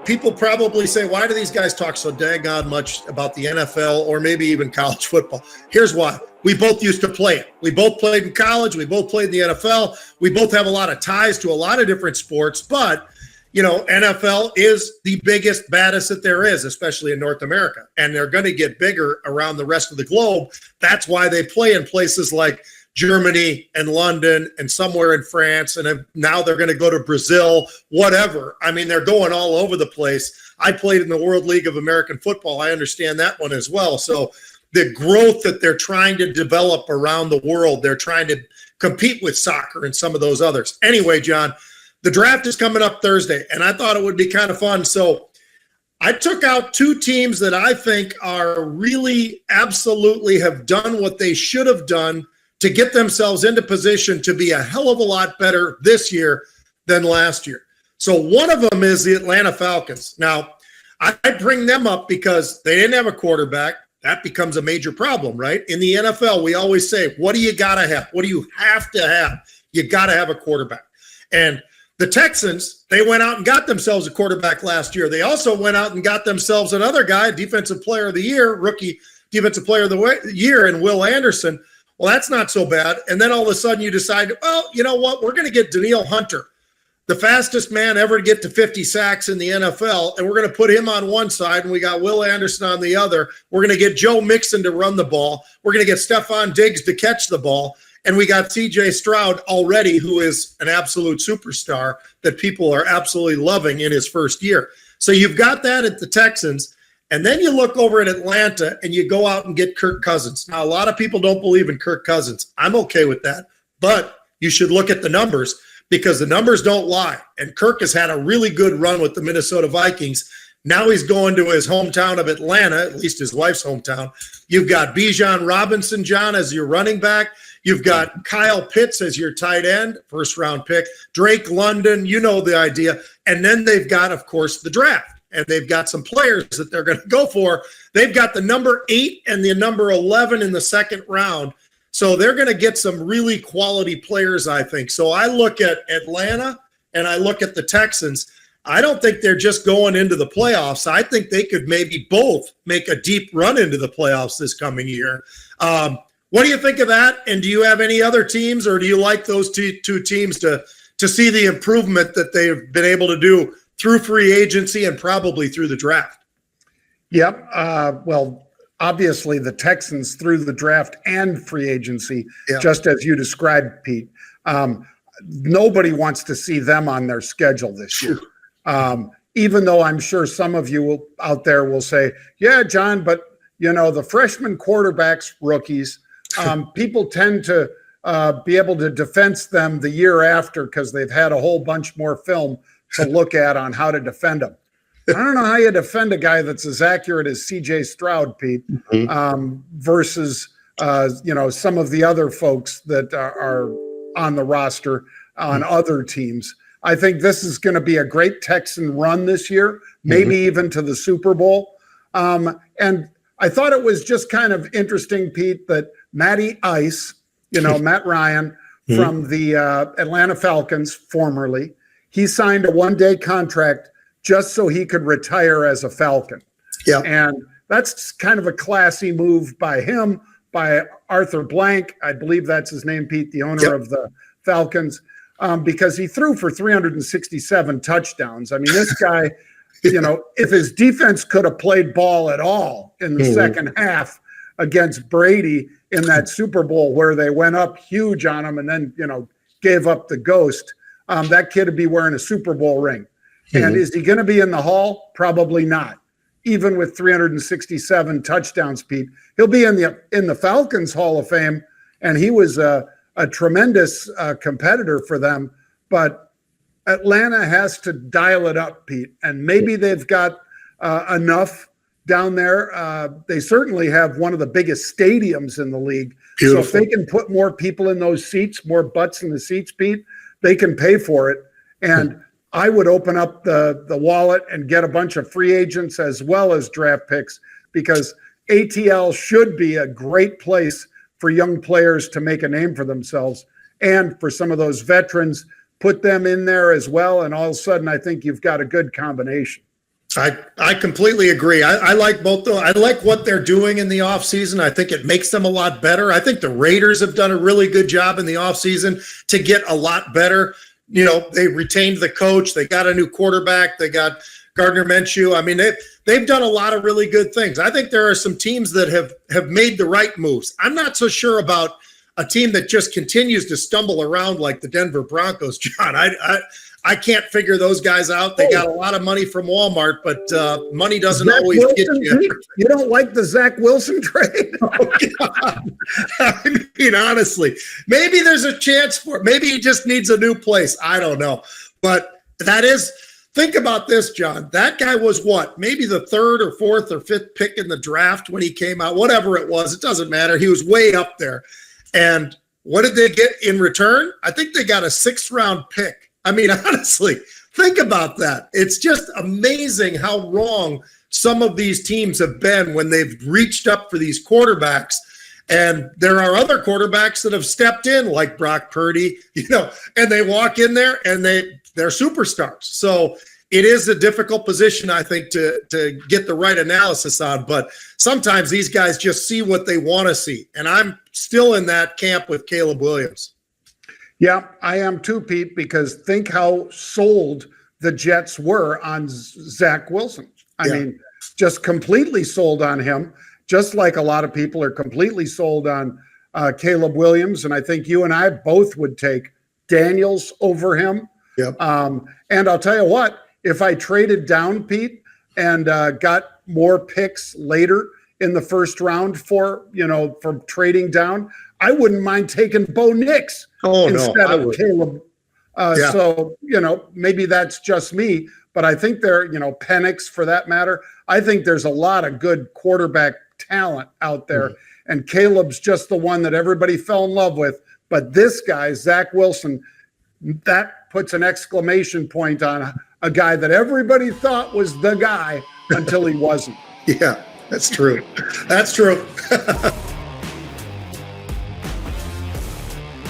people probably say, why do these guys talk so daggone much about the NFL or maybe even college football? Here's why. We both used to play it. We both played in college. We both played in the NFL. We both have a lot of ties to a lot of different sports. But, NFL is the biggest, baddest that there is, especially in North America. And they're going to get bigger around the rest of the globe. That's why they play in places like Germany and London and somewhere in France. And now they're going to go to Brazil, whatever. I mean, they're going all over the place. I played in the World League of American Football. I understand that one as well. So the growth that they're trying to develop around the world, they're trying to compete with soccer and some of those others. Anyway, John, the draft is coming up Thursday, and I thought it would be kind of fun. So I took out two teams that I think are really absolutely have done what they should have done to get themselves into position to be a hell of a lot better this year than last year. So one of them is the Atlanta Falcons. Now, I bring them up because they didn't have a quarterback. That becomes a major problem, right? In the NFL, we always say, what do you got to have? What do you have to have? You got to have a quarterback. And the Texans, they went out and got themselves a quarterback last year. They also went out and got themselves another guy, Defensive Player of the Year, rookie Defensive Player of the Year, and Will Anderson. Well, that's not so bad. And then all of a sudden you decide, well, you know what? We're going to get Danielle Hunter, the fastest man ever to get to 50 sacks in the NFL, and we're going to put him on one side, and we got Will Anderson on the other. We're going to get Joe Mixon to run the ball. We're going to get Stephon Diggs to catch the ball. And we got C.J. Stroud already, who is an absolute superstar that people are absolutely loving in his first year. So you've got that at the Texans. And then you look over at Atlanta and you go out and get Kirk Cousins. Now, a lot of people don't believe in Kirk Cousins. I'm okay with that. But you should look at the numbers because the numbers don't lie. And Kirk has had a really good run with the Minnesota Vikings. Now he's going to his hometown of Atlanta, at least his wife's hometown. You've got Bijan Robinson, John, as your running back. You've got Kyle Pitts as your tight end, first-round pick. Drake London, you know the idea. And then they've got, of course, the draft. And they've got some players that they're going to go for. They've got the number 8 and the number 11 in the second round. So they're going to get some really quality players, I think. So I look at Atlanta and I look at the Texans. I don't think they're just going into the playoffs. I think they could maybe both make a deep run into the playoffs this coming year. What do you think of that? And do you have any other teams, or do you like those two teams to see the improvement that they've been able to do through free agency and probably through the draft? Yep. Well, obviously the Texans through the draft and free agency, just as you described, Pete. Nobody wants to see them on their schedule this year. Even though I'm sure some of you out there will say, yeah, John, but the freshman quarterbacks, rookies, people tend to be able to defense them the year after because they've had a whole bunch more film to look at on how to defend them. I don't know how you defend a guy that's as accurate as C.J. Stroud, Pete, versus some of the other folks that are on the roster on other teams. I think this is going to be a great Texan run this year, maybe even to the Super Bowl. And I thought it was just kind of interesting, Pete, that Matty Ice, Matt Ryan from the Atlanta Falcons, formerly, he signed a one-day contract just so he could retire as a Falcon. Yeah. And that's kind of a classy move by him, by Arthur Blank. I believe that's his name, Pete, the owner of the Falcons, because he threw for 367 touchdowns. I mean, this guy, if his defense could have played ball at all in the second half against Brady in that Super Bowl where they went up huge on him and then, gave up the ghost, that kid would be wearing a Super Bowl ring. And is he going to be in the Hall? Probably not. Even with 367 touchdowns, Pete, he'll be in the Falcons Hall of Fame, and he was a tremendous competitor for them. But Atlanta has to dial it up, Pete, and maybe they've got enough down there. They certainly have one of the biggest stadiums in the league. Beautiful. So if they can put more people in those seats, more butts in the seats, Pete, they can pay for it. And I would open up the wallet and get a bunch of free agents as well as draft picks, because ATL should be a great place for young players to make a name for themselves, and for some of those veterans, put them in there as well. And all of a sudden, I think you've got a good combination. I completely agree. I like both though. I like what they're doing in the offseason. I think it makes them a lot better. I think the Raiders have done a really good job in the offseason to get a lot better. You know, they retained the coach. They got a new quarterback. They got Gardner Minshew. I mean, they've done a lot of really good things. I think there are some teams that have made the right moves. I'm not so sure about a team that just continues to stumble around like the Denver Broncos, John. I can't figure those guys out. They got a lot of money from Walmart, but money doesn't always get you. You don't like the Zach Wilson trade? Oh, God. I mean, honestly, maybe there's a chance for it. Maybe he just needs a new place. I don't know. But think about this, John. That guy was what? Maybe the third or fourth or fifth pick in the draft when he came out. Whatever it was, it doesn't matter. He was way up there. And what did they get in return? I think they got a 6th-round pick. I mean, honestly, think about that. It's just amazing how wrong some of these teams have been when they've reached up for these quarterbacks. And there are other quarterbacks that have stepped in, like Brock Purdy, and they walk in there and they're superstars. So it is a difficult position, I think, to get the right analysis on. But sometimes these guys just see what they want to see. And I'm still in that camp with Caleb Williams. Yeah, I am too, Pete, because think how sold the Jets were on Zach Wilson. I mean, just completely sold on him, just like a lot of people are completely sold on Caleb Williams. And I think you and I both would take Daniels over him. Yep. And I'll tell you what, if I traded down, Pete, and got more picks later in the first round for trading down, I wouldn't mind taking Bo Nix instead of Caleb. So, maybe that's just me, but I think Penix for that matter. I think there's a lot of good quarterback talent out there. Mm-hmm. And Caleb's just the one that everybody fell in love with. But this guy, Zach Wilson, that puts an exclamation point on a guy that everybody thought was the guy until he wasn't. Yeah, that's true. That's true.